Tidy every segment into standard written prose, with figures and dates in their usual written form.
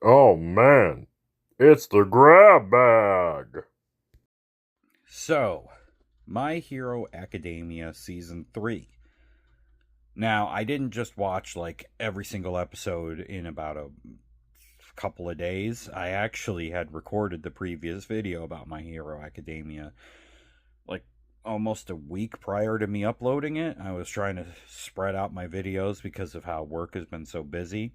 Oh man, it's the grab bag. So, My Hero Academia Season 3. Now, I didn't just watch like every single episode in about a couple of days. I actually had recorded the previous video about My Hero Academia like almost a week prior to me uploading it. I was trying to spread out my videos because of how work has been so busy,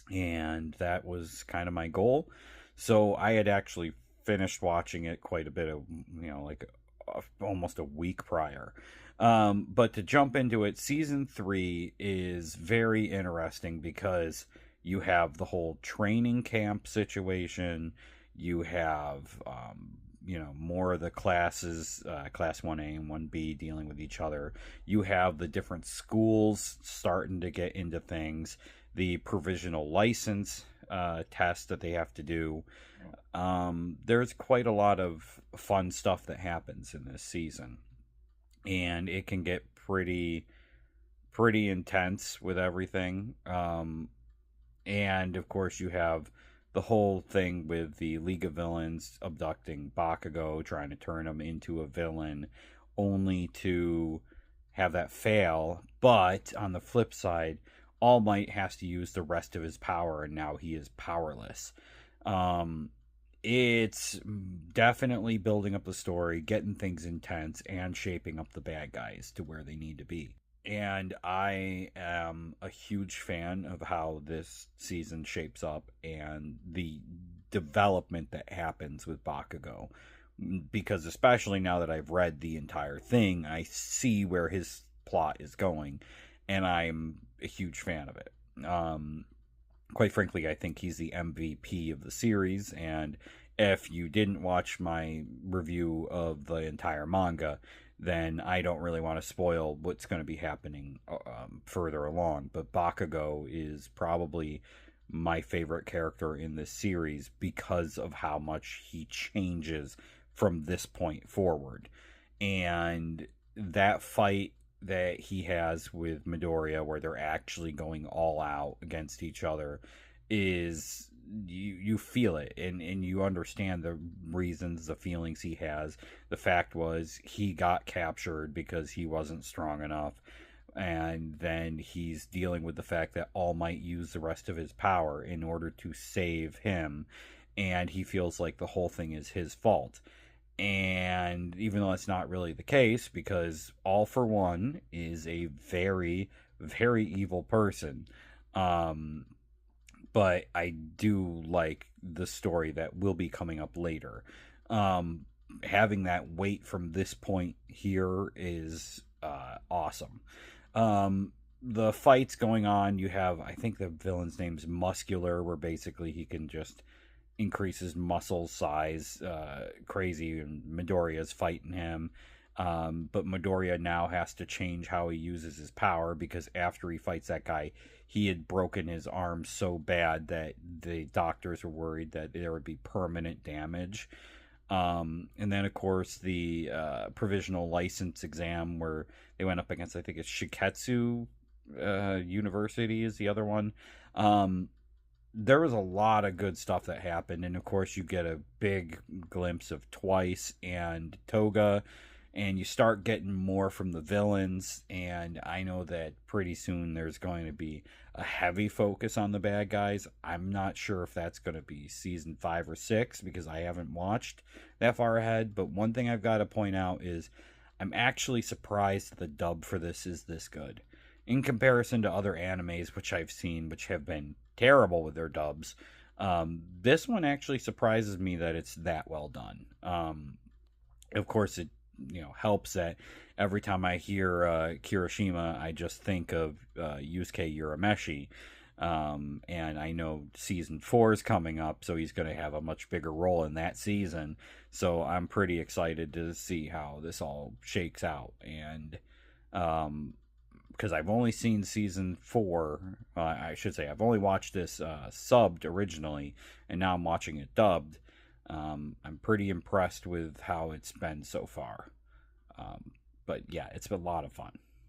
and that was kind of my goal. So I had actually finished watching it quite a bit of, like almost a week prior. But to jump into it, season 3 is very interesting because you have the whole training camp situation. You have, more of the classes, class 1A and 1B, dealing with each other. You have the different schools starting to get into things, the provisional license test that they have to do. There's quite a lot of fun stuff that happens in this season, and it can get pretty intense with everything. And of course, you have the whole thing with the League of Villains abducting Bakugo, trying to turn him into a villain, only to have that fail. But on the flip side, All Might has to use the rest of his power, and now he is powerless. Um, it's definitely building up the story, getting things intense, and shaping up the bad guys to where they need to be. And I am a huge fan of how this season shapes up and the development that happens with Bakugo. Because especially now that I've read the entire thing, I see where his plot is going, and I'm a huge fan of it. Quite frankly, I think he's the MVP of the series. And if you didn't watch my review of the entire manga, then I don't really want to spoil what's going to be happening further along. But Bakugo is probably my favorite character in this series because of how much he changes from this point forward. And that fight that he has with Midoriya, where they're actually going all out against each other, is you feel it, and you understand the reasons, the feelings he has. The fact was he got captured because he wasn't strong enough, and then he's dealing with the fact that All Might use the rest of his power in order to save him, and he feels like the whole thing is his fault. And even though that's not really the case, because All for One is a very, very evil person. Um, but I do like the story that will be coming up later. Um, Having that weight from this point here is awesome. The fights going on, you have, I think the villain's name's Muscular, where basically he can just increase his muscle size crazy, and Midoriya's fighting him. But Midoriya now has to change how he uses his power, because after he fights that guy, he had broken his arm so bad that the doctors were worried that there would be permanent damage. And then, of course, the provisional license exam, where they went up against, I think it's Shiketsu University is the other one. Um, there was a lot of good stuff that happened, and of course you get a big glimpse of Twice and Toga, and you start getting more from the villains. And I know that pretty soon there's going to be a heavy focus on the bad guys. I'm not sure if that's going to be season 5 or 6, because I haven't watched that far ahead. But one thing I've got to point out is I'm actually surprised the dub for this is this good in comparison to other animes which I've seen, which have been terrible with their dubs. This one actually surprises me that it's that well done. Of course, it helps that every time I hear Kirishima, I just think of Yusuke Urameshi. And I know season 4 is coming up, so he's going to have a much bigger role in that season. So I'm pretty excited to see how this all shakes out. And because I've only seen season 4, I should say I've only watched this subbed originally, and now I'm watching it dubbed. I'm pretty impressed with how it's been so far. But yeah, it's been a lot of fun.